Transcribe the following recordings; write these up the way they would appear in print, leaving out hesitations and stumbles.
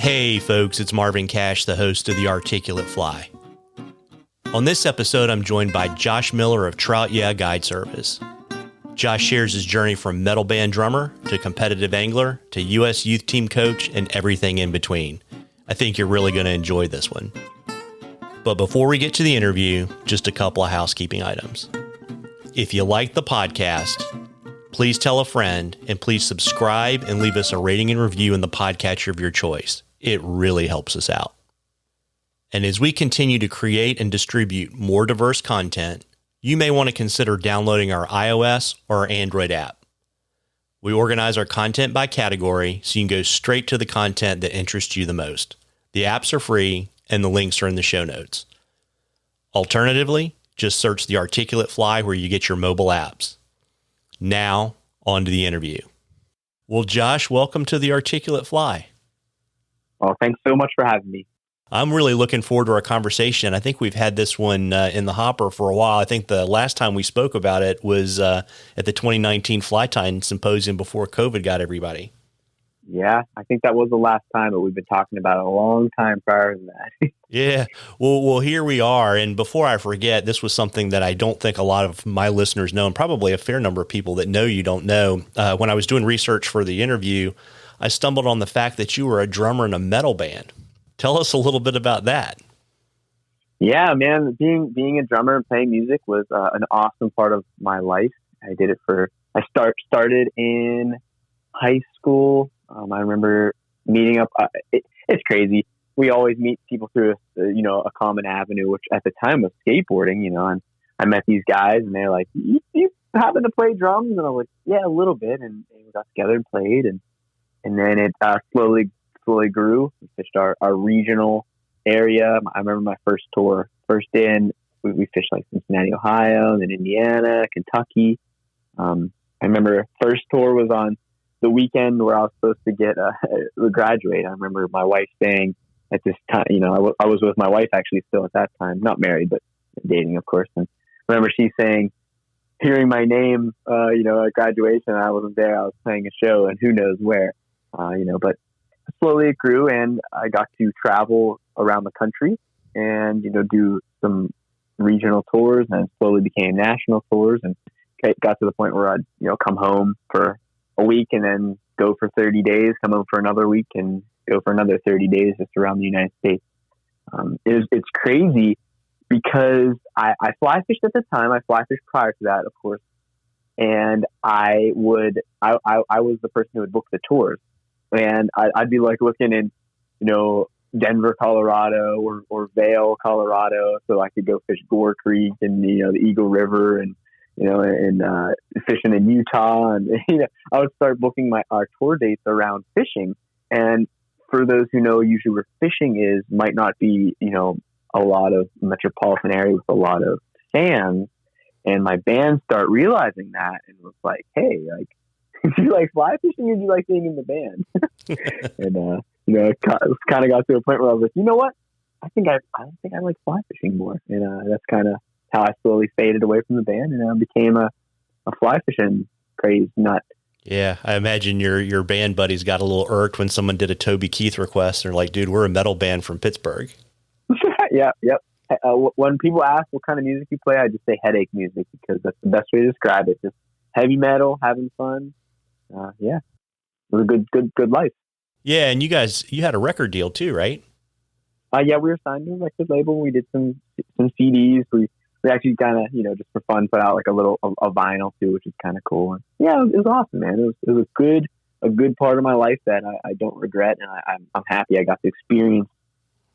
Hey folks, it's Marvin Cash, the host of The Articulate Fly. On this episode, I'm joined by Josh Miller of Trout Guide Service. Josh shares his journey from metal band drummer to competitive angler to U.S. youth team coach and everything in between. I think you're really going to enjoy this one. But before we get to the interview, just a couple of housekeeping items. If you like the podcast, please tell a friend and please subscribe and leave us a rating and review in the podcatcher of your choice. It really helps us out. And as we continue to create and distribute more diverse content, you may want to consider downloading our iOS or our Android app. We organize our content by category so you can go straight to the content that interests you the most. The apps are free and the links are in the show notes. Alternatively, just search The Articulate Fly where you get your mobile apps. Now, on to the interview. Well, Josh, welcome to The Articulate Fly. Well, thanks so much for having me. I'm really looking forward to our conversation. I think we've had this one in the hopper for a while. I think the last time we spoke about it was at the 2019 Fly Time Symposium before COVID got everybody. Yeah, I think that was the last time, but we've been talking about it a long time prior to that. Yeah, well, here we are. And before I forget, this was something that I don't think a lot of my listeners know, and probably a fair number of people that know you don't know. When I was doing research for the interview, I stumbled on the fact that you were a drummer in a metal band. Tell us a little bit about that. Yeah, man, being a drummer and playing music was an awesome part of my life. I did it I started in high school. I remember meeting up. It's crazy. We always meet people through a common avenue, which at the time was skateboarding, and I met these guys and they're like, you happen to play drums? And I was like, yeah, a little bit. And we got together and played. And then it slowly grew. We fished our regional area. I remember my first tour. First day in, we fished like Cincinnati, Ohio, then Indiana, Kentucky. I remember first tour was on the weekend where I was supposed to graduate. I remember my wife saying at this time, I was with my wife actually still at that time, not married, but dating, of course. And I remember she saying, hearing my name, at graduation, I wasn't there. I was playing a show and who knows where, but slowly it grew and I got to travel around the country and, do some regional tours and then slowly became national tours and got to the point where I'd, come home for a week and then go for 30 days, come home for another week and go for another 30 days just around the United States. It's crazy because I fly fished at the time. I fly fished prior to that, of course. And I was the person who would book the tours. And I'd be like looking in, Denver, Colorado or Vail, Colorado. So I could go fish Gore Creek and, the Eagle River and, and fishing in Utah. And, I would start booking our tour dates around fishing. And for those who know usually where fishing might not be, a lot of metropolitan area with a lot of sands. And my band start realizing that and was like, hey, like, do you like fly fishing or do you like being in the band? And, it kind of got to a point where I was like, you know what? I think I like fly fishing more. And that's kind of how I slowly faded away from the band and became a fly fishing crazed nut. Yeah, I imagine your band buddies got a little irked when someone did a Toby Keith request. And they're like, dude, we're a metal band from Pittsburgh. Yep. When people ask what kind of music you play, I just say headache music because that's the best way to describe it. Just heavy metal, having fun. It was a good life. Yeah, and you had a record deal too, right? Yeah, we were signed to a record label. We did some CDs. We actually kind of, just for fun, put out like a vinyl too, which is kind of cool. And yeah, it was awesome, man. It was a good part of my life that I don't regret, and I'm happy I got to experience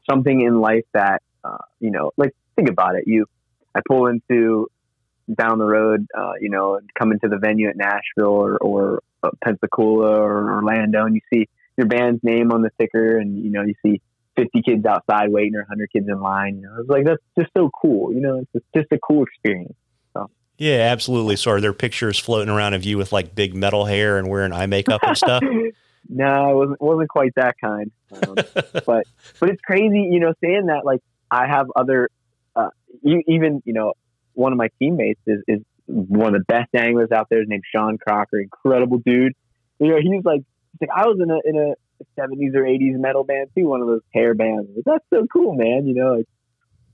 something in life that like think about it. I pull into down the road, come into the venue at Nashville or Pensacola or Orlando, and you see your band's name on the sticker, and you see 50 kids outside waiting or 100 kids in line. It's like that's just so cool. It's just a cool experience. So. Yeah, absolutely. So are there pictures floating around of you with like big metal hair and wearing eye makeup and stuff? No, it wasn't quite that kind. But it's crazy, saying that. Like I have other, even one of my teammates is one of the best anglers out there. His name's Sean Crocker, incredible dude. He's like I was in '70s or '80s metal band too, one of those hair bands. That's so cool, man.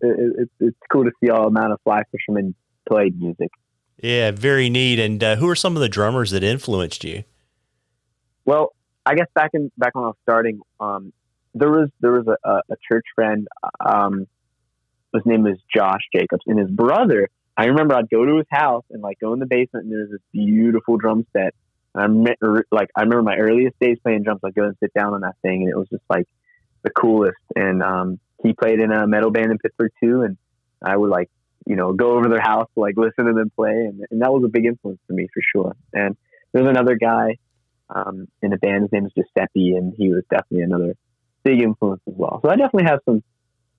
It's cool to see all amount of fly fishermen play music. Yeah, very neat. And who are some of the drummers that influenced you? Well, I guess back when I was starting, there was a church friend. His name was Josh Jacobs, and his brother. I remember I'd go to his house and like go in the basement, and there's this beautiful drum set. And I remember my earliest days playing drums. I'd go and sit down on that thing, and it was just like the coolest. And he played in a metal band in Pittsburgh too, and I would go over their house to like listen to them play, and that was a big influence for me for sure. And there's another guy in the band. His name is Giuseppe, and he was definitely another big influence as well. So I definitely have some,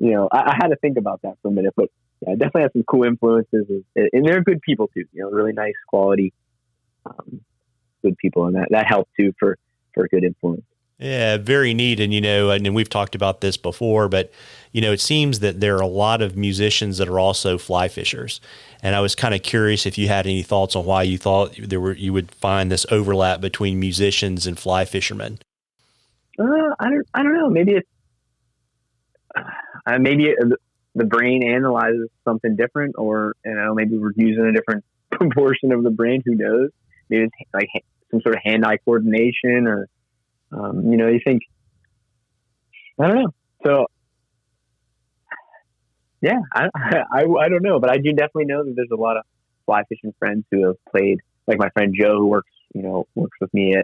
I had to think about that for a minute, but yeah, I definitely have some cool influences, and they're good people too. Really nice quality, good people, and that helped too for a good influence. Yeah, very neat. And, and we've talked about this before, but, it seems that there are a lot of musicians that are also fly fishers. And I was kind of curious if you had any thoughts on why you thought you would find this overlap between musicians and fly fishermen. I don't know. Maybe the brain analyzes something different, or, maybe we're using a different proportion of the brain. Who knows? Maybe it's like some sort of hand-eye coordination, or, you think, I don't know. So, yeah, I don't know, but I do definitely know that there's a lot of fly fishing friends who have played, like my friend Joe, who works with me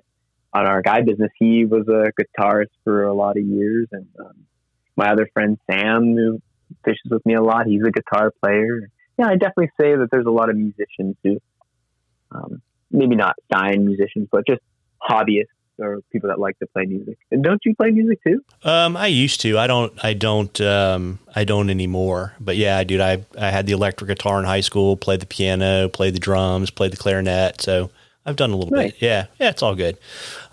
on our guide business. He was a guitarist for a lot of years. And my other friend Sam, who fishes with me a lot, he's a guitar player. Yeah, I definitely say that there's a lot of musicians who, maybe not signed musicians, but just hobbyists or people that like to play music. And don't you play music too? I used to. I don't anymore. But yeah, dude, I had the electric guitar in high school, played the piano, played the drums, played the clarinet. So I've done a little bit. Yeah, it's all good.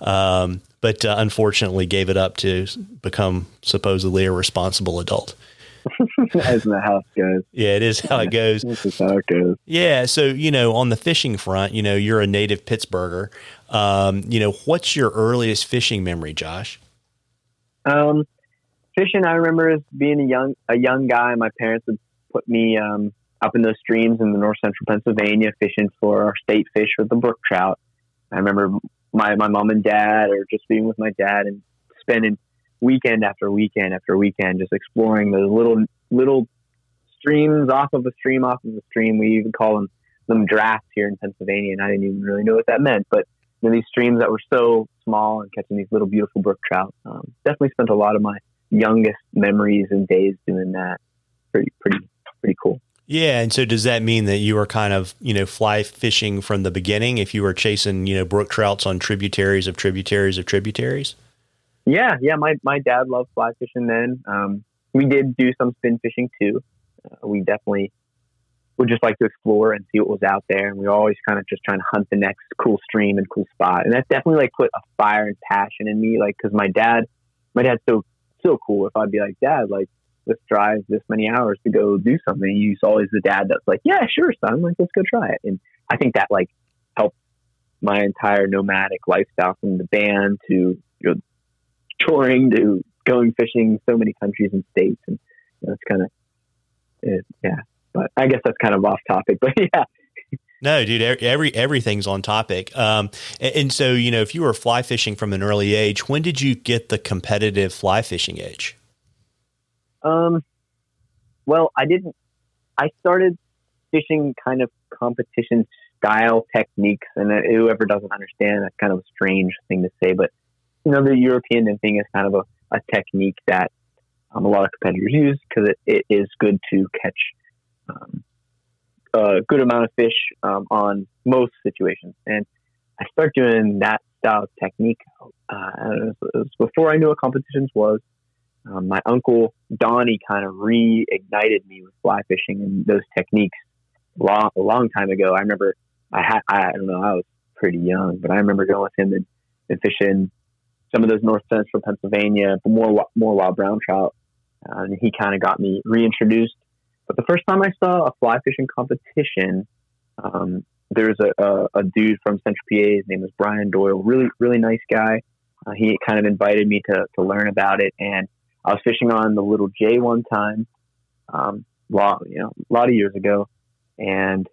But unfortunately gave it up to become supposedly a responsible adult. Isn't that how it goes? Yeah, it is how it goes. This is how it goes. Yeah. So, on the fishing front, you're a native Pittsburgher. What's your earliest fishing memory, Josh? Fishing, I remember as being a young guy. My parents would put me up in those streams in the north central Pennsylvania, fishing for our state fish with the brook trout. I remember my mom and dad, or just being with my dad and spending weekend after weekend after weekend just exploring those little streams off of a stream. We even call them drafts here in Pennsylvania, and I didn't even really know what that meant. But these streams that were so small and catching these little beautiful brook trout. Definitely spent a lot of my youngest memories and days doing that. Pretty cool. Yeah. And so does that mean that you were kind of, fly fishing from the beginning if you were chasing, brook trouts on tributaries of tributaries of tributaries? Yeah. My dad loved fly fishing then. We did do some spin fishing too. We definitely would just like to explore and see what was out there. And we were always kind of just trying to hunt the next cool stream and cool spot. And that definitely put a fire and passion in me. Cause my dad's so cool. If I'd be like, Dad, let's drive this many hours to go do something. He's always the dad that's like, yeah, sure, son. Let's go try it. And I think that helped my entire nomadic lifestyle, from the band to touring to going fishing so many countries and states. And that's kind of it. Yeah. But I guess that's kind of off topic, but yeah. No, dude, everything's on topic. And so, if you were fly fishing from an early age, when did you get the competitive fly fishing itch? Well, I started fishing kind of competition style techniques, and whoever doesn't understand, that's kind of a strange thing to say, but the European nymphing is kind of a technique that a lot of competitors use because it is good to catch a good amount of fish on most situations. And I started doing that style of technique. It was before I knew what competitions was. My uncle Donnie kind of reignited me with fly fishing and those techniques a long time ago. I remember I was pretty young, but I remember going with him and fishing some of those north central Pennsylvania, more wild brown trout. And he kind of got me reintroduced. But the first time I saw a fly fishing competition, there's a dude from Central PA. His name was Brian Doyle. Really, really nice guy. He kind of invited me to learn about it, and I was fishing on the Little J one time, a lot of years ago, and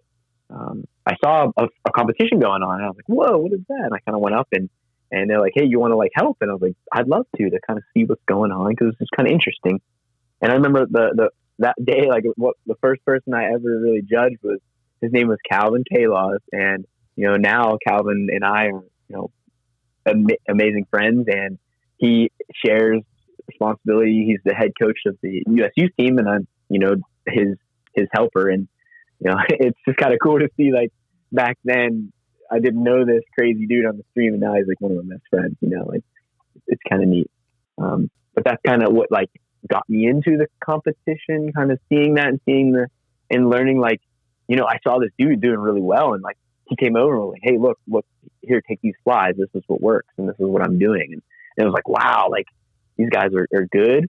I saw a competition going on, and I was like, "Whoa, what is that?" And I kind of went up and they're like, "Hey, you want to like help?" And I was like, "I'd love to kind of see what's going on because it's kind of interesting." And I remember that day, like what the first person I ever really judged was, his name was Calvin Kalos, and now Calvin and I are amazing friends, and he shares responsibility. He's the head coach of the USU team, and I'm his helper, and it's just kind of cool to see, like, back then I didn't know this crazy dude on the stream, and now he's like one of my best friends. Like, it's kind of neat. But that's kind of what like got me into the competition, kind of seeing that and learning, like, I saw this dude doing really well, and like he came over and was like, "Hey, look here, take these flies. This is what works, and this is what I'm doing." And it was like, wow, like these guys are good.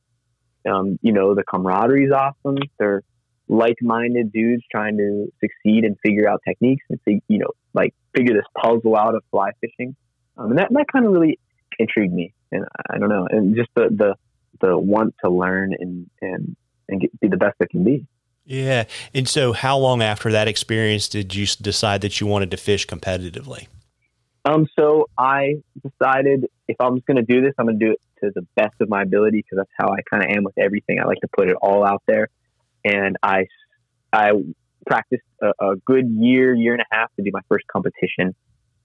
The camaraderie is awesome. They're like-minded dudes trying to succeed and figure out techniques and figure this puzzle out of fly fishing. And that kind of really intrigued me. And I don't know, and just the want to learn and be the best that can be. Yeah. And so how long after that experience did you decide that you wanted to fish competitively? So I decided if I'm just going to do this, I'm going to do it to the best of my ability, because that's how I kind of am with everything. I like to put it all out there. And I practiced a good year and a half to do my first competition.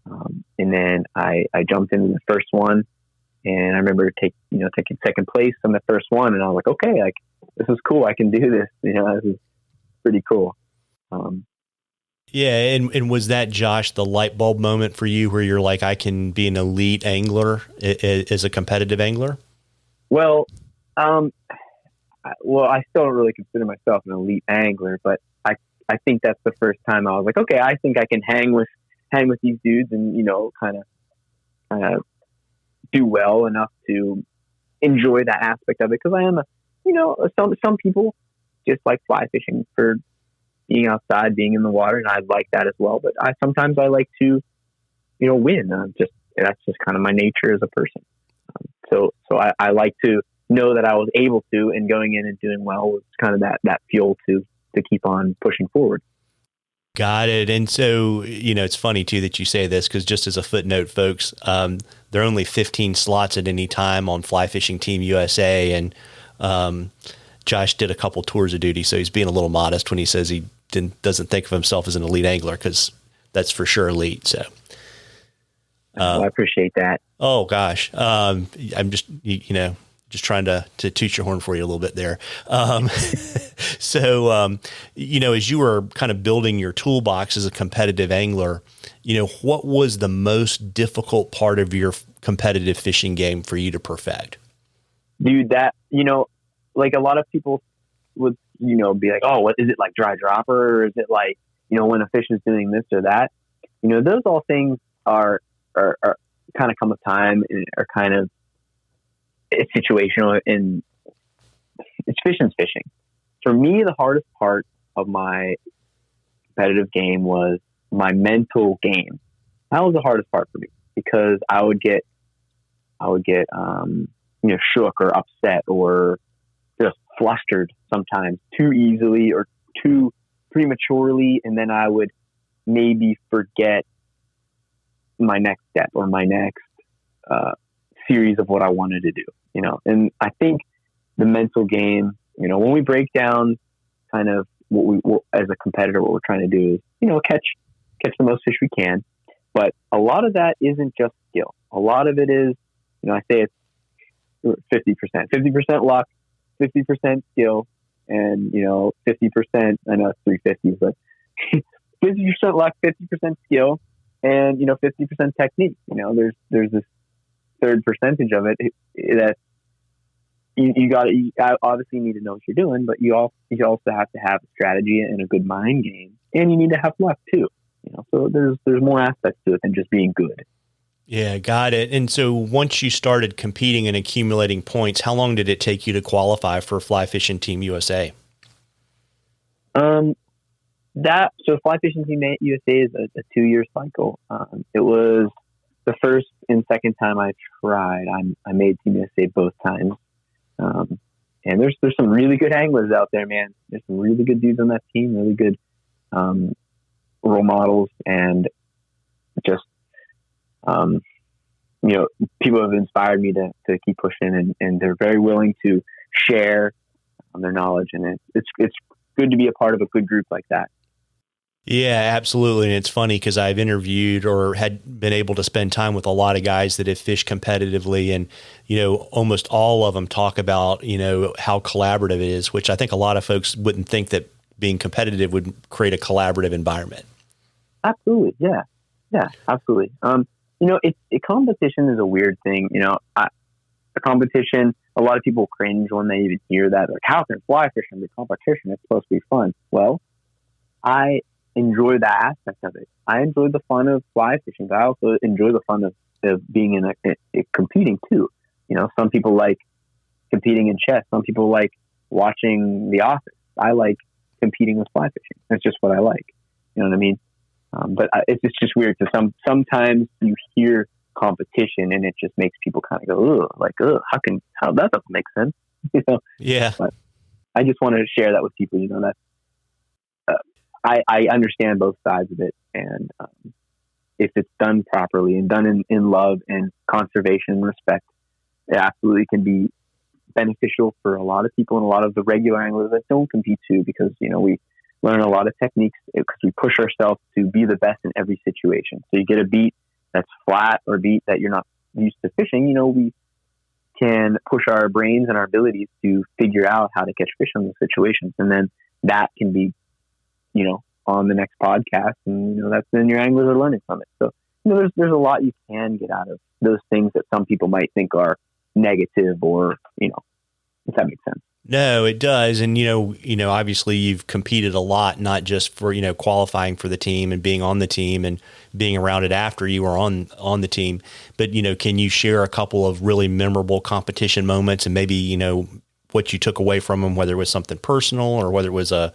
And then I jumped into the first one, and I remember taking second place on the first one. And I was like, okay, like, this is cool. I can do this. This is pretty cool. Yeah. And was that, Josh, the light bulb moment for you where you're like, I can be an elite angler as a competitive angler? Well, I still don't really consider myself an elite angler, but I think that's the first time I was like, okay, I think I can hang with these dudes and, kind of do well enough to enjoy that aspect of it. Cause I am some people just like fly fishing for being outside, being in the water, and I like that as well. But sometimes I like to, win. That's just kind of my nature as a person. So I like to know that I was able to, and going in and doing well was kind of that fuel to keep on pushing forward. Got it. And so, it's funny too that you say this, because just as a footnote, folks, there are only 15 slots at any time on Fly Fishing Team USA. And Josh did a couple tours of duty, so he's being a little modest when he says he doesn't think of himself as an elite angler, because that's for sure elite. So I appreciate that. Oh gosh. I'm just, just trying to toot your horn for you a little bit there. So, as you were kind of building your toolbox as a competitive angler, what was the most difficult part of your competitive fishing game for you to perfect? Dude, that, like a lot of people would, be like, oh, what is it, like dry dropper? Or is it like, when a fish is doing this or that? Those all things are kind of come with time and are kind of, it's situational, and it's fishing. For me, the hardest part of my competitive game was my mental game. That was the hardest part for me, because I would get shook or upset or just flustered sometimes too easily or too prematurely, and then I would maybe forget my next step or my next series of what I wanted to do, and I think the mental game, when we break down kind of what as a competitor, what we're trying to do is, catch the most fish we can. But a lot of that isn't just skill. A lot of it is, I say it's 50% luck, 50% skill, and, 50%, I know it's 350s, but 50% luck, 50% skill, and, 50% technique. There's this third percentage of it that you obviously need to know what you're doing, but you also have to have a strategy and a good mind game, and you need to have luck too. So there's more aspects to it than just being good. Yeah, got it. And so once you started competing and accumulating points, how long did it take you to qualify for Fly Fishing Team USA? So Fly Fishing Team USA is a 2-year cycle. It was the first and second time I tried, I made Team USA both times. And there's some really good anglers out there, man. There's some really good dudes on that team, really good role models, and just people have inspired me to keep pushing, and they're very willing to share their knowledge, and it's good to be a part of a good group like that. Yeah, absolutely. And it's funny because I've interviewed or had been able to spend time with a lot of guys that have fished competitively, and, almost all of them talk about, how collaborative it is, which I think a lot of folks wouldn't think that being competitive would create a collaborative environment. Absolutely. Yeah. Yeah, absolutely. Competition is a weird thing. A competition, a lot of people cringe when they even hear that. Like, how can fly fishing be competition? It's supposed to be fun. Well, I enjoy that aspect of it. I enjoy the fun of fly fishing, but I also enjoy the fun of being in competing too. Some people like competing in chess. Some people like watching The Office. I like competing with fly fishing. That's just what I like. You know what I mean? But it's just weird because sometimes you hear competition and it just makes people kind of go, ugh, how that doesn't make sense. Yeah. But I just wanted to share that with people. That I understand both sides of it, and if it's done properly and done in love and conservation and respect, it absolutely can be beneficial for a lot of people and a lot of the regular anglers that don't compete too, because we learn a lot of techniques because we push ourselves to be the best in every situation. So you get a beat that's flat or beat that you're not used to fishing, we can push our brains and our abilities to figure out how to catch fish in those situations, and then that can be on the next podcast, and then your anglers are learning from it. So there's a lot you can get out of those things that some people might think are negative, or if that makes sense. No, it does. And, obviously you've competed a lot, not just for, qualifying for the team and being on the team and being around it after you were on the team. But, can you share a couple of really memorable competition moments and maybe, what you took away from them, whether it was something personal or whether it was a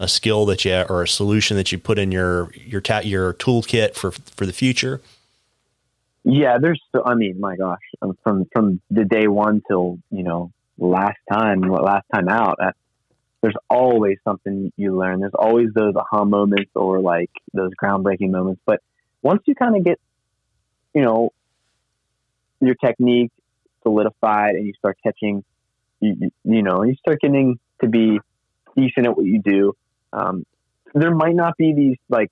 skill that you, or a solution that you put in your toolkit for the future? Yeah, my gosh, from the day one till, last time out, there's always something you learn. There's always those aha moments or like those groundbreaking moments. But once you kind of get, your technique solidified and you start catching, and you start getting to be decent at what you do, there might not be these like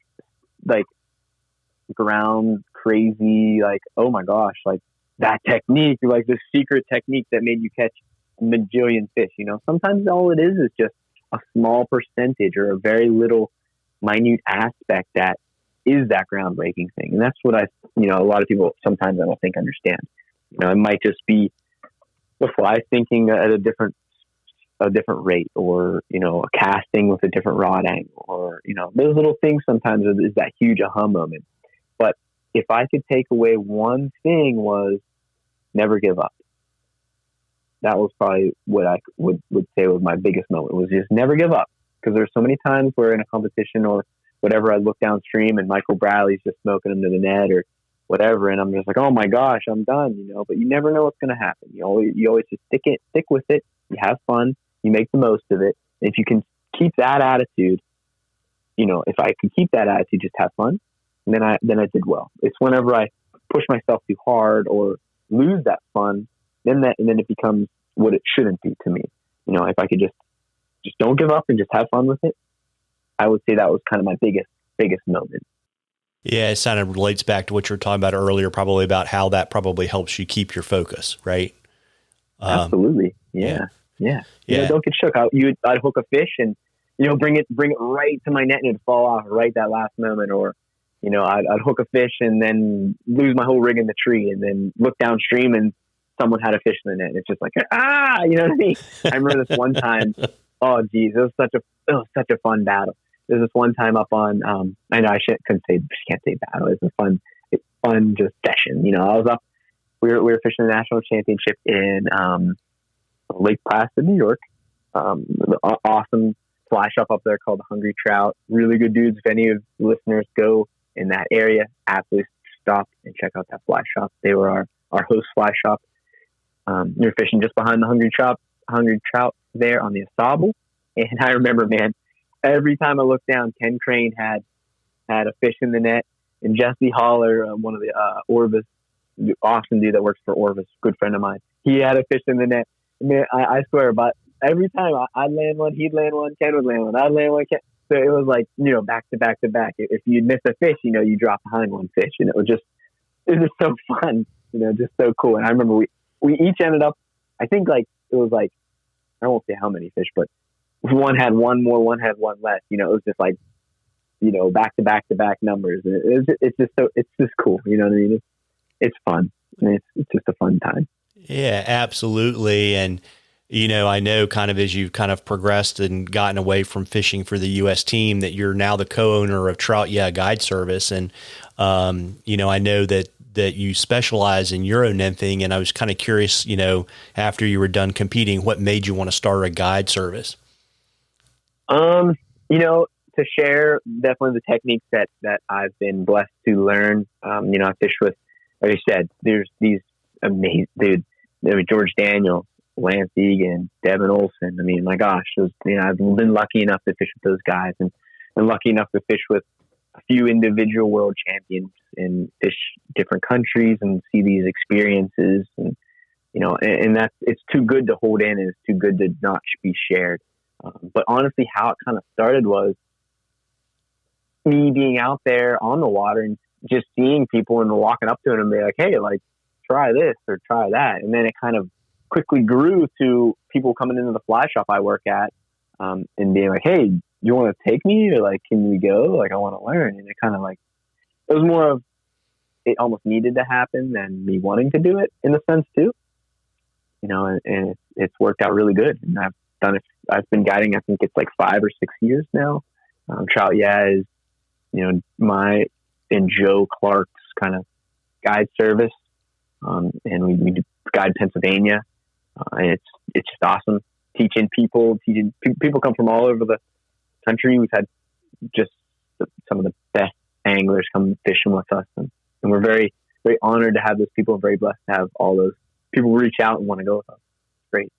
ground crazy, like, oh my gosh, like that technique, like the secret technique that made you catch a majillion fish. Sometimes all it is just a small percentage or a very little minute aspect that is that groundbreaking thing. And that's what a lot of people sometimes I don't think understand. It might just be the fly thinking at a different rate, or, a casting with a different rod angle, or, those little things sometimes is that huge aha moment. But if I could take away one thing, was never give up. That was probably what I would say was my biggest moment, was just never give up. Because there's so many times where in a competition or whatever, I look downstream and Michael Bradley's just smoking them to the net or whatever, and I'm just like, oh my gosh, I'm done, but you never know what's going to happen. You always just stick with it. You have fun. You make the most of it. If you can keep that attitude, if I could keep that attitude, just have fun, then I did well. It's whenever I push myself too hard or lose that fun, then it becomes what it shouldn't be to me. If I could just don't give up and just have fun with it, I would say that was kind of my biggest moment. Yeah, it kind of relates back to what you were talking about earlier, probably about how that probably helps you keep your focus, right? Absolutely. Yeah. Don't get shook. I'd hook a fish and, bring it right to my net and it'd fall off right that last moment. Or, I'd hook a fish and then lose my whole rig in the tree and then look downstream and someone had a fish in the net. And it's just like, you know what I mean? I remember this one time, oh geez, it was such a fun battle. There's this one time up on, I know can't say battle. It's a fun just session. I was up, we were fishing the national championship in, Lake Placid, New York. Awesome fly shop up there called the Hungry Trout. Really good dudes. If any of the listeners go in that area, absolutely stop and check out that fly shop. They were our host fly shop. We were fishing just behind the Hungry Trout there on the Asable. And I remember, man, every time I looked down, Ken Crane had a fish in the net, and Jesse Holler, one of the Orvis, awesome dude that works for Orvis, good friend of mine, he had a fish in the net. Man, I swear, but every time I'd land one, he'd land one, Ken would land one, I'd land one, Ken. So it was like, back to back to back. If you'd miss a fish, you drop behind one fish, and it was just so fun, just so cool. And I remember we each ended up, I think it was like, I won't say how many fish, but one had one more, one had one less. It was just like, back to back to back numbers. And it's just cool. You know what I mean? It's fun. I mean, it's just a fun time. Yeah, absolutely. And, I know kind of as you've kind of progressed and gotten away from fishing for the U.S. team that you're now the co-owner of Trout Yeah Guide Service. And, I know that you specialize in Euro nymphing. And I was kind of curious, after you were done competing, what made you want to start a guide service? To share definitely the techniques that I've been blessed to learn. I fish with, like I said, there's these amazing dude. There was George Daniels, Lance Egan, Devin Olson. I mean, my gosh, I've been lucky enough to fish with those guys, and lucky enough to fish with a few individual world champions and fish different countries and see these experiences. And, and it's too good to hold in, and it's too good to not be shared. But honestly, how it kind of started was me being out there on the water and just seeing people and walking up to them and be like, hey, try this or try that. And then it kind of quickly grew to people coming into the fly shop I work at, and being like, hey, you want to take me? Or can we go? I want to learn. And it kind of it was more of, it almost needed to happen than me wanting to do it in a sense too, and it's worked out really good. And I've been guiding, I think it's 5 or 6 years now. Trout Yeah is, my and Joe Clark's kind of guide service. And we do guide Pennsylvania. And it's just awesome teaching people come from all over the country. We've had just some of the best anglers come fishing with us. And we're very, very honored to have those people, and very blessed to have all those people reach out and want to go with us. It's great.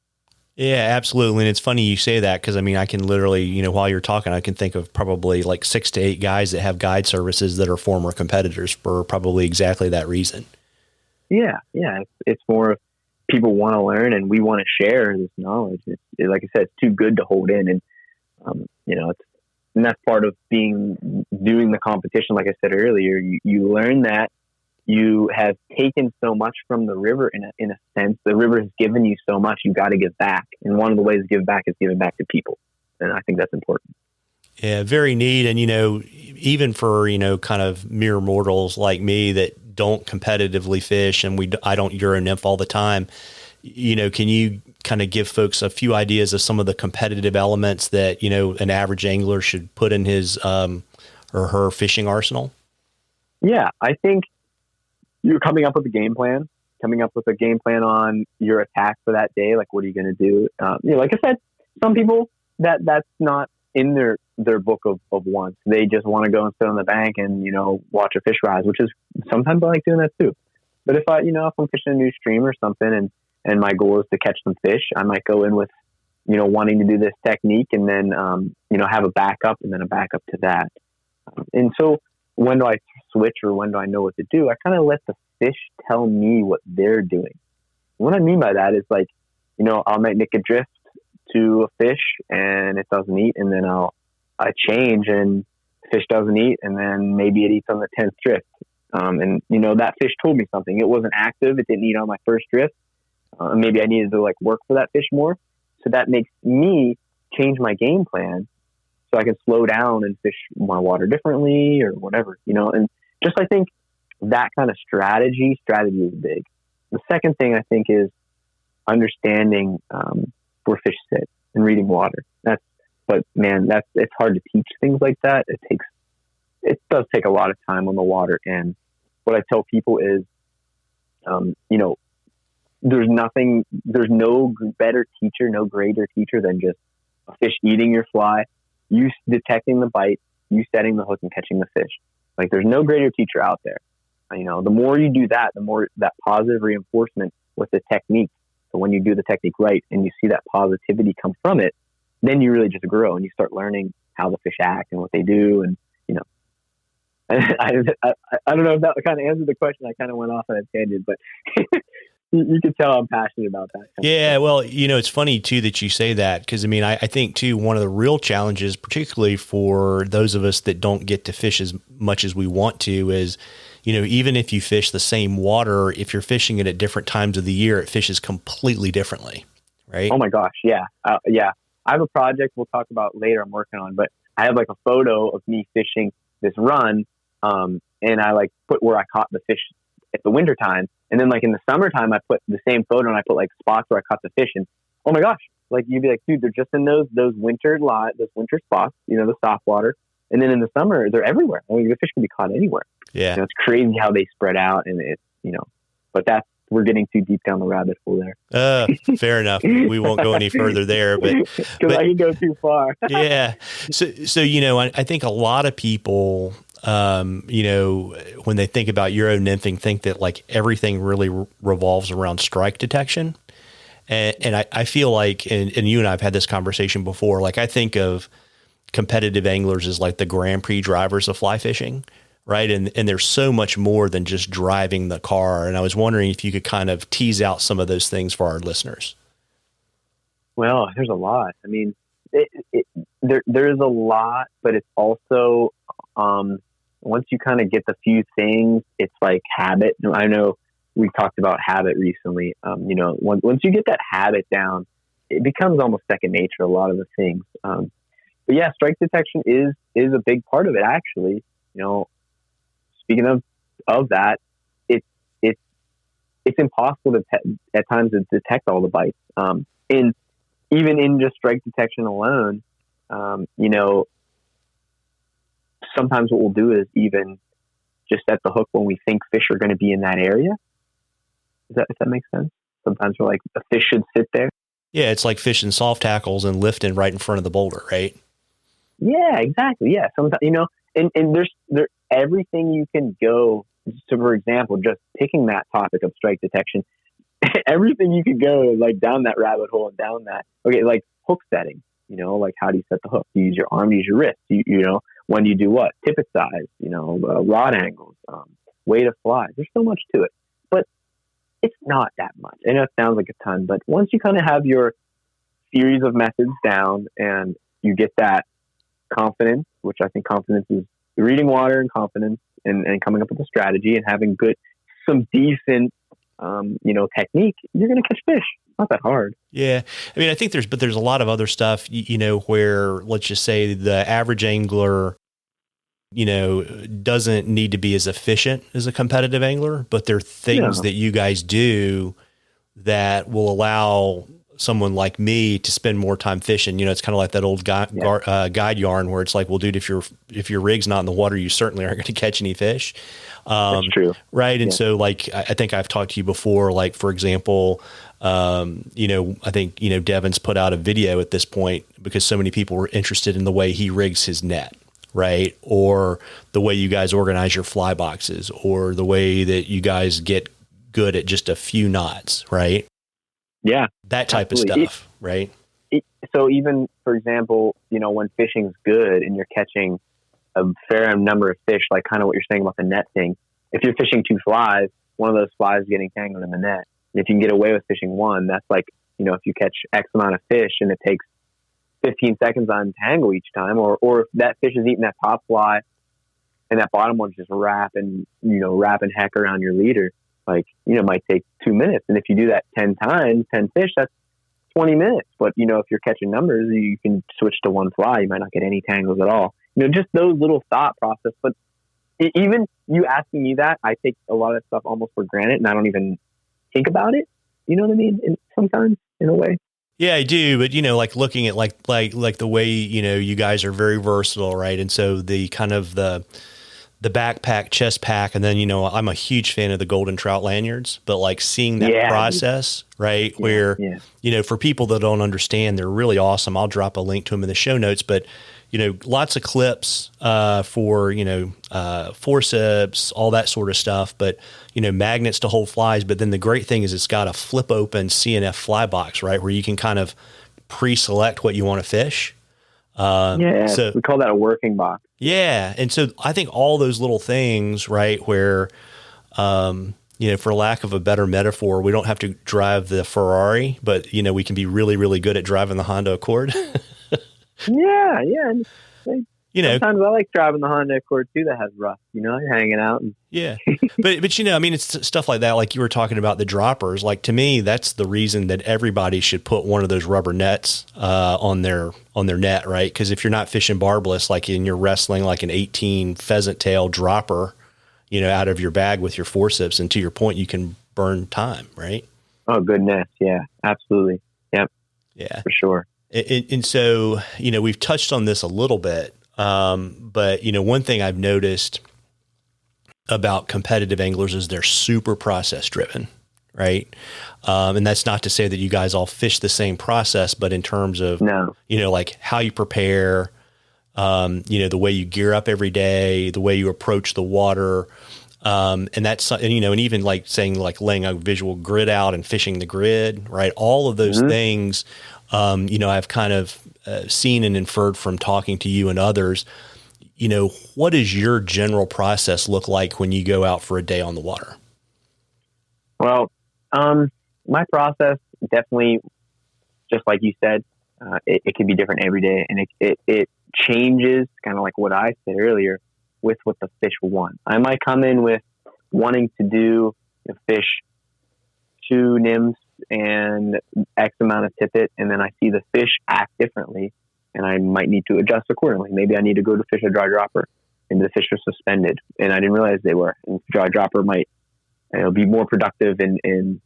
Yeah, absolutely. And it's funny you say that, because I can literally, while you're talking, I can think of probably 6 to 8 guys that have guide services that are former competitors for probably exactly that reason. Yeah. It's more of people want to learn, and we want to share this knowledge. Like I said, it's too good to hold in. And, and that's part of doing the competition. Like I said earlier, you learn that you have taken so much from the river in a sense. The river has given you so much, you got to give back. And one of the ways to give back is giving back to people. And I think that's important. Yeah, very neat. And, even for, kind of mere mortals like me that don't competitively fish, and I don't Euro nymph all the time, can you kind of give folks a few ideas of some of the competitive elements that, an average angler should put in his or her fishing arsenal? Yeah, I think you're coming up with a game plan on your attack for that day. What are you going to do? Like I said, some people that's not in their book of wants. They just want to go and sit on the bank and, watch a fish rise, which is sometimes I like doing that too. But if if I'm fishing a new stream or something and my goal is to catch some fish, I might go in with, wanting to do this technique, and then, have a backup and then a backup to that. And so when do I switch, or when do I know what to do? I kind of let the fish tell me what they're doing. What I mean by that is I might make a drift to a fish and it doesn't eat, and then I change and the fish doesn't eat, and then maybe it eats on the 10th drift. And that fish told me something. It wasn't active. It didn't eat on my first drift. Maybe I needed to work for that fish more. So that makes me change my game plan so I can slow down and fish my water differently or whatever, and just, I think that kind of strategy is big. The second thing I think is understanding, where fish sit and reading water. It's hard to teach things like that. It does take a lot of time on the water. And what I tell people is, there's no better teacher, no greater teacher than just a fish eating your fly, you detecting the bite, you setting the hook and catching the fish. There's no greater teacher out there. The more you do that, the more that positive reinforcement with the technique. So when you do the technique right and you see that positivity come from it, then you really just grow and you start learning how the fish act and what they do. And, I don't know if that kind of answered the question. I kind of went off on a tangent, but you can tell I'm passionate about that. Yeah. Well, it's funny too that you say that, because I think too, one of the real challenges, particularly for those of us that don't get to fish as much as we want to, is, even if you fish the same water, if you're fishing it at different times of the year, it fishes completely differently. Right. Oh my gosh. Yeah. Yeah. I have a project we'll talk about later I'm working on, but I have like a photo of me fishing this run. And I like put where I caught the fish at the winter time. And then like in the summertime, I put the same photo and I put like spots where I caught the fish. And oh my gosh, like you'd be like, dude, they're just in those winter spots, the soft water. And then in the summer, they're everywhere. I mean, the fish can be caught anywhere. Yeah. It's crazy how they spread out, and but we're getting too deep down the rabbit hole there. Fair enough. We won't go any further there, but I can go too far. Yeah. So, I think a lot of people, when they think about Euro nymphing, think that like everything really revolves around strike detection. And I feel like, and you and I have had this conversation before, like I think of competitive anglers as like the Grand Prix drivers of fly fishing, right? And there's so much more than just driving the car. And I was wondering if you could kind of tease out some of those things for our listeners. Well, there's a lot. I mean, there's a lot, but it's also, once you kind of get the few things, it's like habit. I know we talked about habit recently. Once you get that habit down, it becomes almost second nature, a lot of the things. But yeah, strike detection is a big part of it, actually. Speaking of that, it's impossible at times to detect all the bites. Even in just strike detection alone, sometimes what we'll do is even just set the hook when we think fish are going to be in that area. If that makes sense? Sometimes we're like, a fish should sit there. Yeah, it's like fishing soft tackles and lifting right in front of the boulder, right? Yeah, exactly. Yeah, sometimes and there's everything you can go. So, for example, just picking that topic of strike detection, everything you could go like down that rabbit hole and down that. Okay, like hook setting. Like how do you set the hook? Do you use your arm? Do you use your wrist? When do you do what? Tippet size. Rod angles, weight of fly. There's so much to it, but it's not that much. I know it sounds like a ton, but once you kind of have your series of methods down and you get that confidence, which I think confidence is reading water and confidence and coming up with a strategy and having some decent, technique, you're going to catch fish. It's not that hard. Yeah. I mean, I think there's a lot of other stuff, where let's just say the average angler, doesn't need to be as efficient as a competitive angler, but there are things that you guys do that will allow someone like me to spend more time fishing. It's kind of like that old guide yarn where it's like, well, dude, if your rig's not in the water, you certainly aren't going to catch any fish. That's true. Right. And so like, I think I've talked to you before, like, for example, I think, Devin's put out a video at this point because so many people were interested in the way he rigs his net, right? Or the way you guys organize your fly boxes, or the way that you guys get good at just a few knots, right? Yeah. That type of stuff, right? So even, for example, when fishing's good and you're catching a fair number of fish, like kind of what you're saying about the net thing, if you're fishing 2 flies, one of those flies is getting tangled in the net. And if you can get away with fishing one, that's like, if you catch X amount of fish and it takes 15 seconds to untangle each time, or if that fish is eating that top fly and that bottom one's just wrapping heck around your leader, like, it might take 2 minutes. And if you do that 10 times, 10 fish, that's 20 minutes. But, if you're catching numbers, you can switch to 1 fly. You might not get any tangles at all. Just those little thought process. But even you asking me that, I take a lot of that stuff almost for granted and I don't even think about it. You know what I mean? And sometimes, in a way. Yeah, I do. But, like looking at like the way, you guys are very versatile, right? And so the kind of the backpack, chest pack, and then, I'm a huge fan of the golden trout lanyards, but like seeing that process, right? Where, for people that don't understand, they're really awesome. I'll drop a link to them in the show notes, but, lots of clips for, forceps, all that sort of stuff, but, magnets to hold flies. But then the great thing is it's got a flip open CNF fly box, right, where you can kind of pre-select what you want to fish. So we call that a working box. Yeah. And so I think all those little things, right, where, for lack of a better metaphor, we don't have to drive the Ferrari, but, we can be really, really good at driving the Honda Accord. Yeah. Sometimes I like driving the Honda Accord too that has rust, you're hanging out. Yeah. But it's stuff like that. Like you were talking about the droppers. Like to me, that's the reason that everybody should put one of those rubber nets on their net, right? Because if you're not fishing barbless, like and you're wrestling like an 18 pheasant tail dropper, out of your bag with your forceps, and to your point, you can burn time, right? Oh, goodness. Yeah, absolutely. Yep. Yeah. For sure. And so, we've touched on this a little bit, but, one thing I've noticed about competitive anglers is they're super process driven, right? And that's not to say that you guys all fish the same process, but in terms of, like how you prepare, the way you gear up every day, the way you approach the water. And that's, and even like saying like laying a visual grid out and fishing the grid, right? All of those things, I've kind of seen and inferred from talking to you and others. What does your general process look like when you go out for a day on the water? Well, my process definitely, just like you said, it can be different every day, and it changes, kind of like what I said earlier, with what the fish want. I might come in with wanting to do fish 2 nymphs and X amount of tippet, and then I see the fish act differently, and I might need to adjust accordingly. Maybe I need to go to fish a dry dropper, and the fish are suspended, and I didn't realize they were. And dry dropper might be more productive in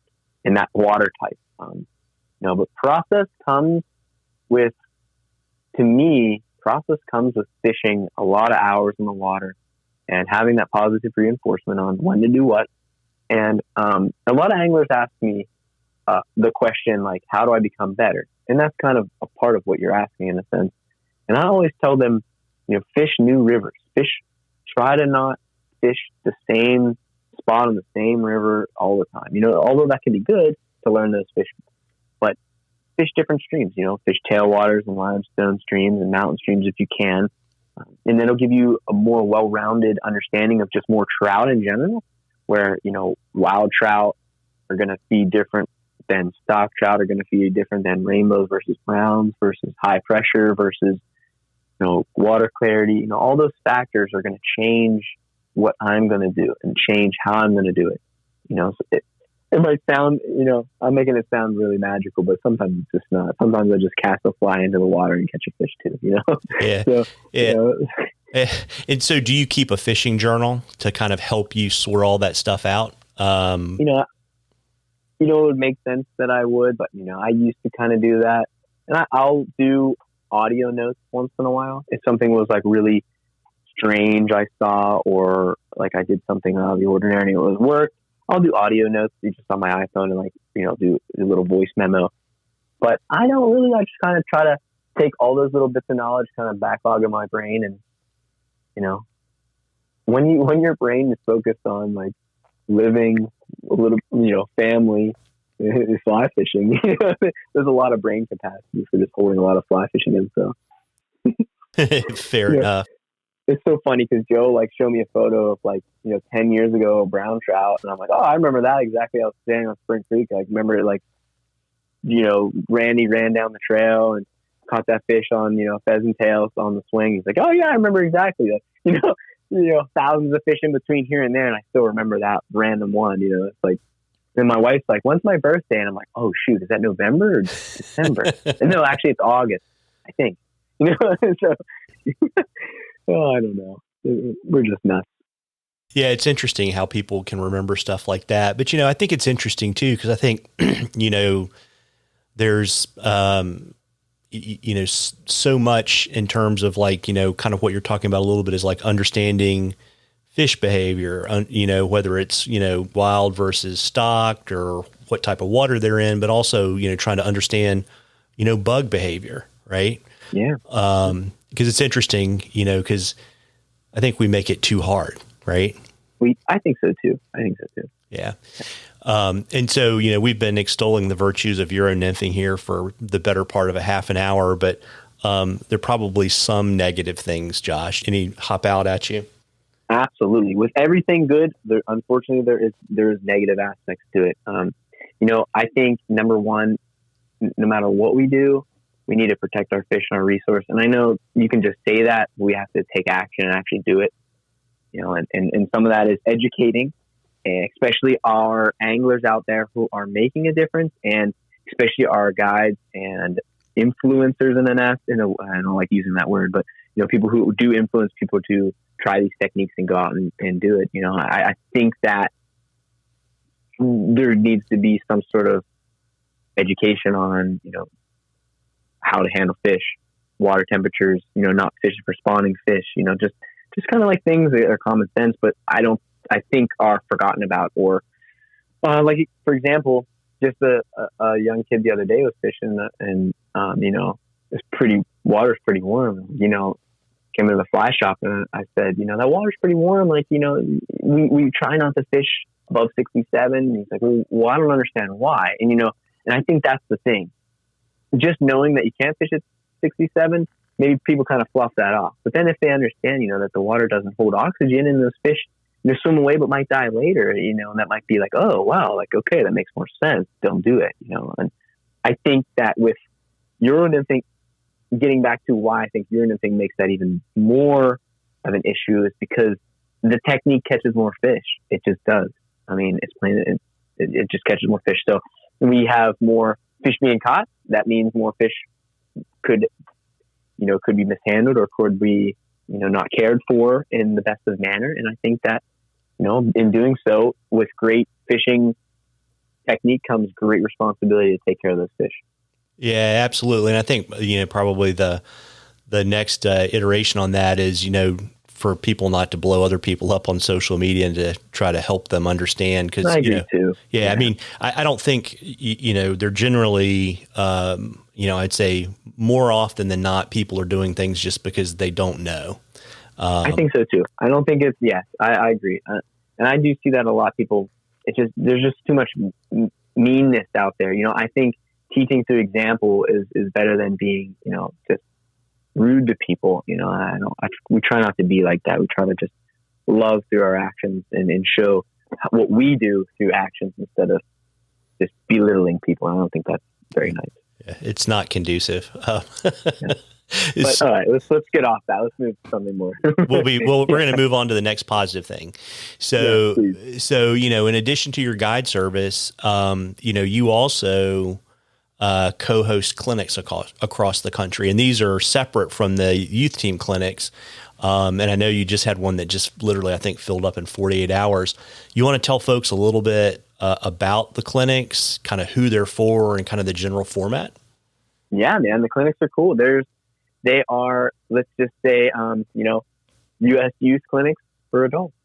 that water type. But process comes with fishing a lot of hours in the water and having that positive reinforcement on when to do what. And a lot of anglers ask me the question, like, how do I become better? And that's kind of a part of what you're asking in a sense. And I always tell them, fish new rivers. Try to not fish the same spot on the same river all the time. Although that can be good to learn those fish, but fish different streams, fish tailwaters and limestone streams and mountain streams if you can. And then it'll give you a more well-rounded understanding of just more trout in general, where, wild trout are going to feed different than stock trout, are going to feed different than rainbows versus browns versus high pressure versus, water clarity. All those factors are going to change what I'm going to do and change how I'm going to do it. So it might sound, I'm making it sound really magical, but sometimes it's just not. Sometimes I just cast a fly into the water and catch a fish too, Yeah. So, yeah. And so do you keep a fishing journal to kind of help you sort all that stuff out? It would make sense that I would, but, I used to kind of do that. And I'll do audio notes once in a while. If something was like really strange I saw, or like I did something out of the ordinary and it was work, I'll do audio notes just on my iPhone and do a little voice memo. But I just kind of try to take all those little bits of knowledge, kind of backlog in my brain. And, when your brain is focused on like living a little, family, fly fishing, there's a lot of brain capacity for just holding a lot of fly fishing info. Fair enough. It's so funny because Joe showed me a photo of 10 years ago, brown trout. And I'm like, oh, I remember that exactly. I was standing on Spring Creek. I remember it Randy ran down the trail and caught that fish on, pheasant tails on the swing. He's like, oh yeah, I remember exactly that. Thousands of fish in between here and there. And I still remember that random one, it's like, then my wife's like, when's my birthday? And I'm like, oh shoot, is that November or December? And no, actually it's August, I think. So oh, I don't know. We're just nuts. Yeah, it's interesting how people can remember stuff like that. But, I think it's interesting too, because I think, there's, so much in terms of kind of what you're talking about a little bit is understanding fish behavior, whether it's, wild versus stocked or what type of water they're in, but also, trying to understand, bug behavior, right? Yeah. Because it's interesting, because I think we make it too hard, right? I think so too. Yeah. And so, we've been extolling the virtues of Euro nymphing here for the better part of a half an hour, but there are probably some negative things, Josh. Any hop out at you? Absolutely. With everything good, unfortunately, there is negative aspects to it. I think number one, no matter what we do, we need to protect our fish and our resource. And I know you can just say that. We have to take action and actually do it. And some of that is educating, especially our anglers out there who are making a difference, and especially our guides and influencers in the nest. I don't like using that word, but people who do influence people to try these techniques and go out and do it. I think that there needs to be some sort of education on how to handle fish, water temperatures, not fishing for spawning fish, just kind of like things that are common sense, but I think are forgotten about. Or like, for example, just a young kid the other day was fishing and water's pretty warm, came to the fly shop and I said, that water's pretty warm. Like, we try not to fish above 67. And he's like, well, I don't understand why. And, and I think that's the thing. Just knowing that you can't fish at 67, maybe people kind of fluff that off. But then if they understand, that the water doesn't hold oxygen and those fish, swim away but might die later, and that might be like, oh, wow, like, okay, that makes more sense. Don't do it, And I think that with Euro nymphing, getting back to why I think Euro nymphing makes that even more of an issue is because the technique catches more fish. It just does. I mean, it's plain, it just catches more fish. So we have more fish being caught. That means more fish could be mishandled or could be, not cared for in the best of manner. And I think that, in doing so with great fishing technique comes great responsibility to take care of those fish. Yeah, absolutely. And I think, probably the next iteration on that is, for people not to blow other people up on social media and to try to help them understand. Cause I agree too. Yeah. I mean, I don't think, they're generally, I'd say more often than not, people are doing things just because they don't know. I think so too. I don't think it's, yes, I agree. And I do see that a lot of people, there's just too much meanness out there. I think teaching through example is better than being, just rude to people. We try not to be like that. We try to just love through our actions and show what we do through actions instead of just belittling people. I don't think that's very nice. Yeah, it's not conducive. Yeah. But all right, let's get off that. Let's move to something more. We're going to move on to the next positive thing. So, in addition to your guide service, you also co-host clinics across the country, and these are separate from the youth team clinics. And I know you just had one that just literally, I think, filled up in 48 hours. You want to tell folks a little bit about the clinics, kind of who they're for, and kind of the general format? Yeah, man, the clinics are cool. They are, let's just say, U.S. youth clinics for adults.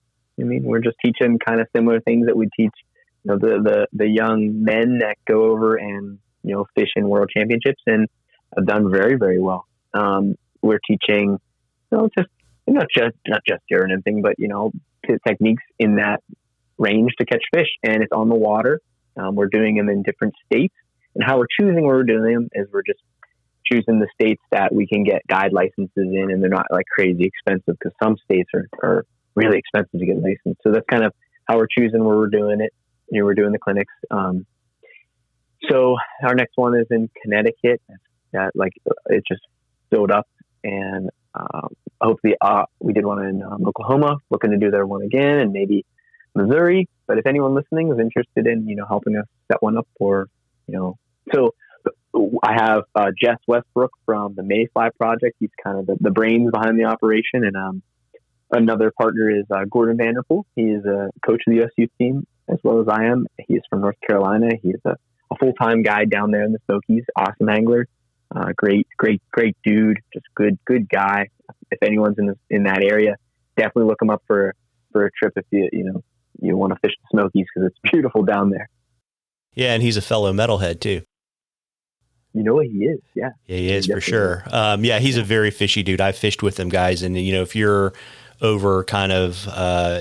I mean, we're just teaching kind of similar things that we teach, the young men that go over and, fish in world championships and have done very, very well. We're teaching, just not just Euro nymphing, but, techniques in that range to catch fish, and it's on the water. We're doing them in different states, and how we're choosing where we're doing them is we're just choosing the states that we can get guide licenses in, and they're not like crazy expensive, because some states are really expensive to get licensed. So that's kind of how we're choosing where we're doing it. We're doing the clinics. So our next one is in Connecticut. It just filled up, and hopefully we did one in Oklahoma, looking to do their one again, and maybe Missouri. But if anyone listening is interested in, helping us set one up, or, so I have Jess Westbrook from the Mayfly Project. He's kind of the brains behind the operation. And another partner is Gordon Vanderpool. He is a coach of the USU team, as well as I am. He is from North Carolina. He is a full-time guide down there in the Smokies. Awesome angler. Great dude. Just good guy. If anyone's in that area, definitely look him up for a trip if you want to fish the Smokies, because it's beautiful down there. Yeah, and he's a fellow metalhead too. You know what he is? Yeah. Yeah, he is for sure. Yeah, he's a very fishy dude. I've fished with him, guys. And, if you're over kind of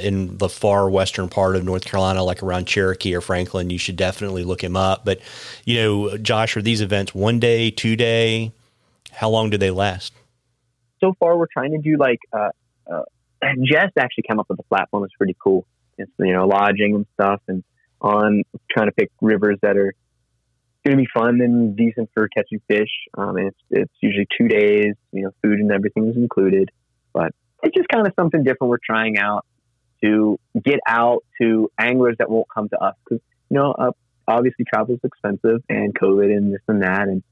in the far western part of North Carolina, like around Cherokee or Franklin, you should definitely look him up. But, Josh, are these events 1 day, 2 day? How long do they last? So far, we're trying to do Jess actually came up with the platform. It's pretty cool. It's, lodging and stuff, and on trying to pick rivers that are going to be fun and decent for catching fish. And it's usually 2 days, food and everything is included, but it's just kind of something different we're trying out to get out to anglers that won't come to us. Cause obviously travel is expensive and COVID and this and that. And,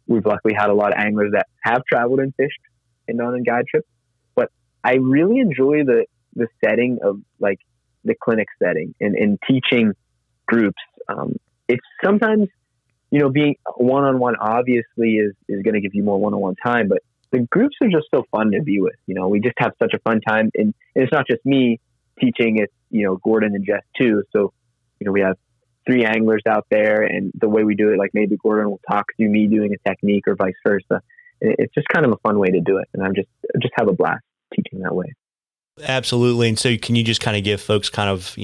we've luckily had a lot of anglers that have traveled and fished and on guide trips, but I really enjoy the setting of like the clinic setting and teaching groups. It's sometimes, being one-on-one obviously is going to give you more one-on-one time, but the groups are just so fun to be with. We just have such a fun time, and it's not just me teaching, it's, Gordon and Jess too. So, we have 3 anglers out there, and the way we do it, like maybe Gordon will talk to me doing a technique or vice versa. It's just kind of a fun way to do it. And I'm just have a blast teaching that way. Absolutely. And so can you just kind of give folks kind of,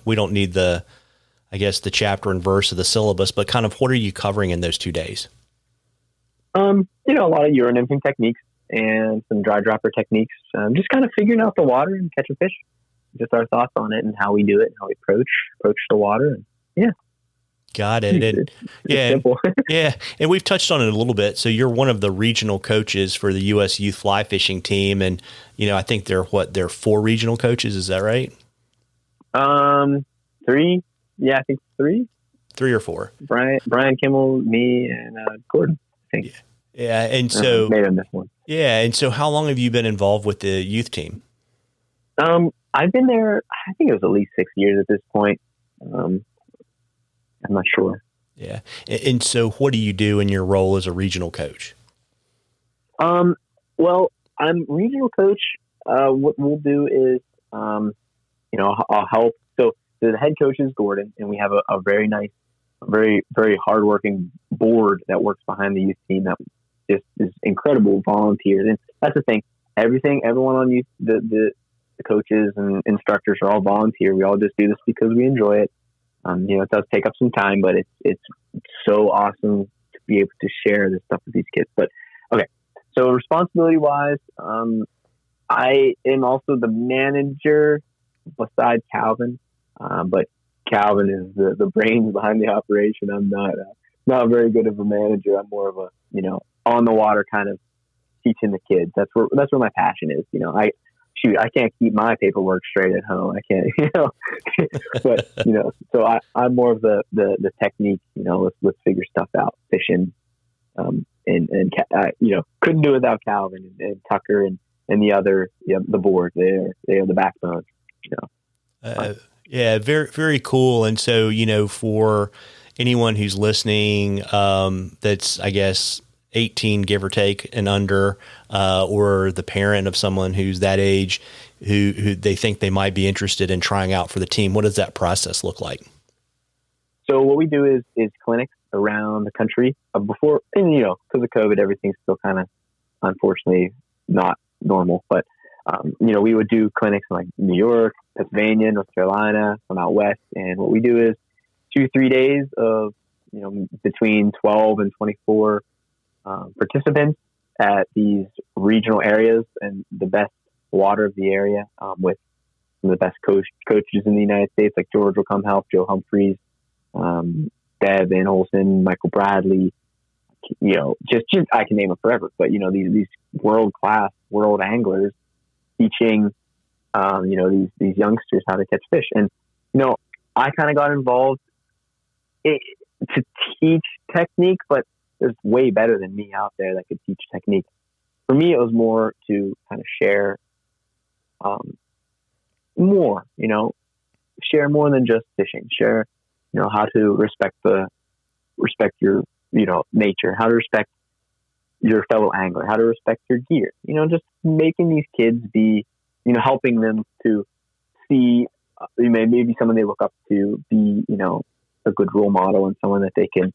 we don't need the chapter and verse of the syllabus, but kind of what are you covering in those 2 days? A lot of urine emptying techniques and some dry dropper techniques. Just kind of figuring out the water and catching fish. Just our thoughts on it and how we do it and how we approach the water. And yeah. Got it. And it's simple. Yeah. And we've touched on it a little bit. So you're one of the regional coaches for the U.S. youth fly fishing team. And, I think there are 4 regional coaches. Is that right? 3. Yeah, I think 3. 3 or 4. Brian Kimmel, me, and Gordon, I think. Yeah. And so maybe on this one. Yeah. And so how long have you been involved with the youth team? I've been there, I think it was at least 6 years at this point. I'm not sure. Yeah. And so what do you do in your role as a regional coach? Well, I'm regional coach. What we'll do is, I'll help. So the head coach is Gordon, and we have a very nice, very, very hardworking board that works behind the youth team that just is incredible volunteers. And that's the thing. Everyone on youth, the coaches and instructors are all volunteer. We all just do this because we enjoy it. It does take up some time, but it's so awesome to be able to share this stuff with these kids. But okay, so responsibility wise, I am also the manager besides Calvin, but Calvin is the brains behind the operation. I'm not very good of a manager. I'm more of a on the water kind of teaching the kids. That's where my passion is. I can't keep my paperwork straight at home. I can't, but, so I'm more of the technique, let's figure stuff out, fishing, and couldn't do it without Calvin and Tucker and the other, the board. They are the backbone, Yeah, very, very cool. And so, for anyone who's listening, that's, I guess, 18, give or take, and under, or the parent of someone who's that age, who they think they might be interested in trying out for the team, what does that process look like? So what we do is clinics around the country before, and because of COVID, everything's still kind of, unfortunately, not normal. But we would do clinics in like New York, Pennsylvania, North Carolina, some out west, and what we do is 2-3 days of between 12 and 24 participants at these regional areas and the best water of the area, with some of the best coaches in the United States, like George will come help, Joe Humphreys, Bev Van Olsen, Michael Bradley, just I can name them forever, but these world-class world anglers teaching these youngsters how to catch fish. And I kind of got involved to teach technique, but there's way better than me out there that could teach technique. For me, it was more to kind of share more, share more than just fishing, share, how to respect your, nature, how to respect your fellow angler, how to respect your gear, just making these kids be, helping them to see, maybe someone they look up to be, a good role model and someone that they can,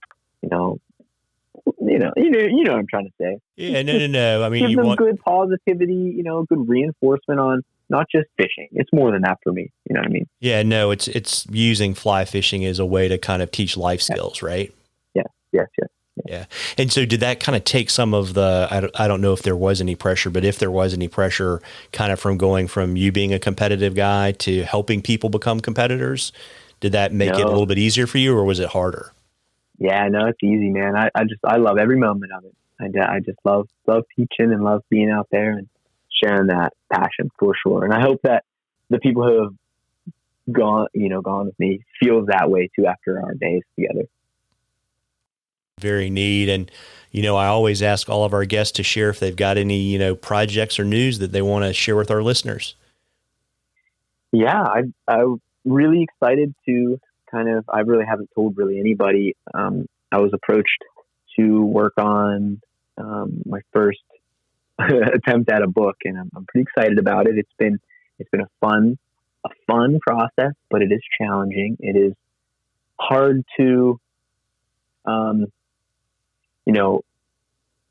you know what I'm trying to say. Yeah, no. I mean, Give you them want good positivity, good reinforcement on not just fishing. It's more than that for me. You know what I mean? Yeah, no, it's using fly fishing as a way to kind of teach life skills, right? Yes. Yeah. And so did that kind of take some of the, I don't know if there was any pressure, but if there was any pressure kind of from going from you being a competitive guy to helping people become competitors, did that make it a little bit easier for you, or was it harder? Yeah, no, it's easy, man. I love every moment of it. I just love teaching and love being out there and sharing that passion for sure. And I hope that the people who have gone with me feels that way too after our days together. Very neat. And, I always ask all of our guests to share if they've got any, projects or news that they want to share with our listeners. Yeah, I'm really excited to I really haven't told really anybody. I was approached to work on my first attempt at a book, and I'm pretty excited about it. It's been a fun process, but it is challenging. It is hard to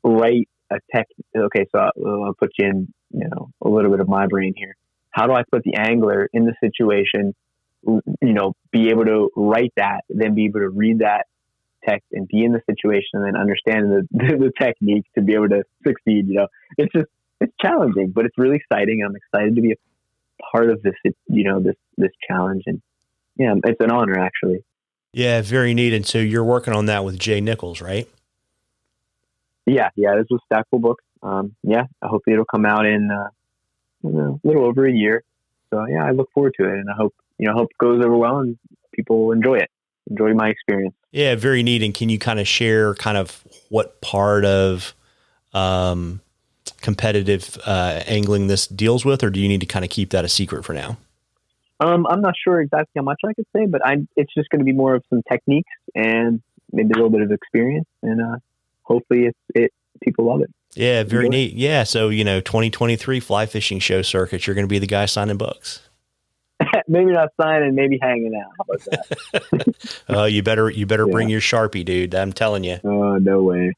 write a text. Okay, so I'll put you in a little bit of my brain here. How do I put the angler in the situation? Be able to write that, then be able to read that text and be in the situation and then understand the technique to be able to succeed. It's challenging, but it's really exciting. I'm excited to be a part of this, this challenge. And yeah, it's an honor actually. Yeah, very neat. And so you're working on that with Jay Nichols, right? Yeah. This was Stackable Books. Hopefully it'll come out in a little over a year. So yeah, I look forward to it, and I hope it goes over well and people enjoy my experience. Yeah, very neat. And can you kind of share kind of what part of competitive angling this deals with, or do you need to kind of keep that a secret for now? I'm not sure exactly how much I could say, but it's just going to be more of some techniques and maybe a little bit of experience, and hopefully people love it. Yeah, very neat. Yeah, so 2023 fly fishing show circuit, you're going to be the guy signing books. Maybe not signing, maybe hanging out. How about that? Oh, you better bring your Sharpie, dude. I'm telling you. Oh, no way.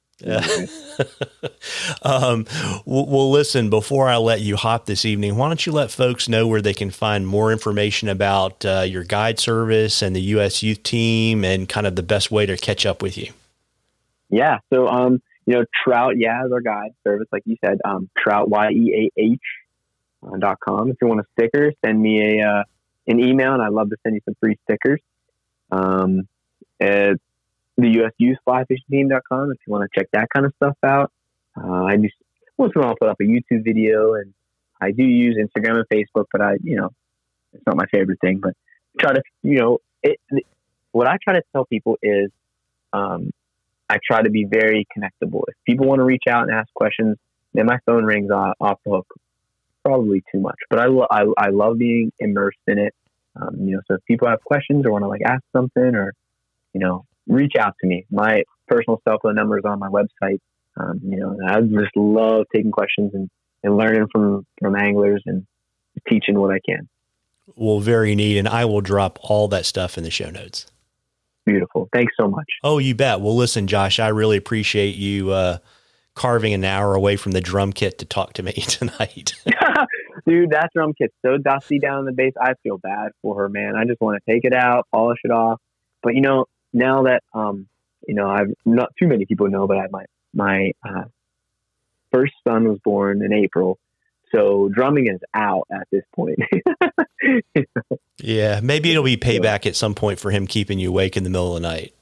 Well, listen, before I let you hop this evening, why don't you let folks know where they can find more information about your guide service and the U.S. Youth Team, and kind of the best way to catch up with you? Yeah. So, Trout, is our guide service. Like you said, Trout, YEAH.com. If you want a sticker, send me an email, and I'd love to send you some free stickers. At the US Youth Fly Fishing Team.com if you want to check that kind of stuff out. I just once in a while put up a YouTube video, and I do use Instagram and Facebook, but it's not my favorite thing. But try to, what I try to tell people is, I try to be very connectable. If people want to reach out and ask questions, then my phone rings off the hook. Probably too much, but I love being immersed in it. So if people have questions or want to ask something, or reach out to me. My personal cell phone number is on my website. And I just love taking questions and learning from anglers and teaching what I can. Well, very neat. And I will drop all that stuff in the show notes. Beautiful. Thanks so much. Oh, you bet. Well, listen, Josh, I really appreciate you carving an hour away from the drum kit to talk to me tonight. Dude, that drum kit's so dusty down in the base. I feel bad for her, man. I just want to take it out, polish it off. But now that I've not too many people know, but I have my first son was born in April, so drumming is out at this point. Yeah, maybe it'll be payback at some point for him keeping you awake in the middle of the night.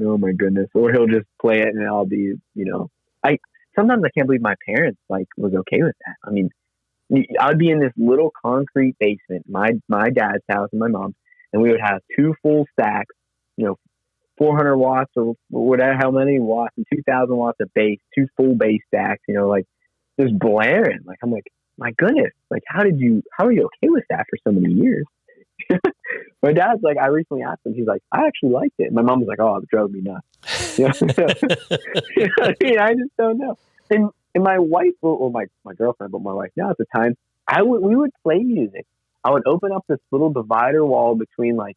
Oh my goodness! Or he'll just play it, and I'll be, sometimes I can't believe my parents was okay with that. I mean, I'd be in this little concrete basement, my dad's house and my mom's, and we would have two full stacks, 400 watts or whatever, how many watts, and 2,000 watts of bass, two full bass stacks, just blaring. I'm like, my goodness, how are you okay with that for so many years? My dad's I recently asked him, he's like, I actually liked it. My mom was like, oh, it drove me nuts. I just don't know. And my wife, or my girlfriend, but my wife now at the time, we would play music. I would open up this little divider wall between the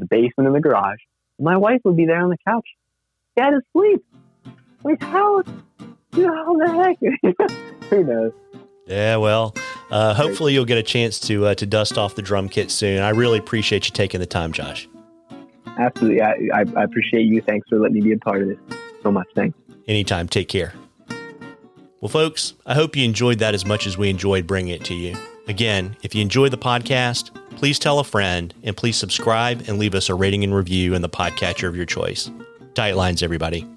basement and the garage. My wife would be there on the couch, dead asleep. Like, how the heck? Who knows? Yeah, well, hopefully you'll get a chance to dust off the drum kit soon. I really appreciate you taking the time, Josh. Absolutely. I appreciate you. Thanks for letting me be a part of this so much. Thanks. Anytime. Take care. Well, folks, I hope you enjoyed that as much as we enjoyed bringing it to you. Again, if you enjoyed the podcast, please tell a friend and please subscribe and leave us a rating and review in the podcatcher of your choice. Tight lines, everybody.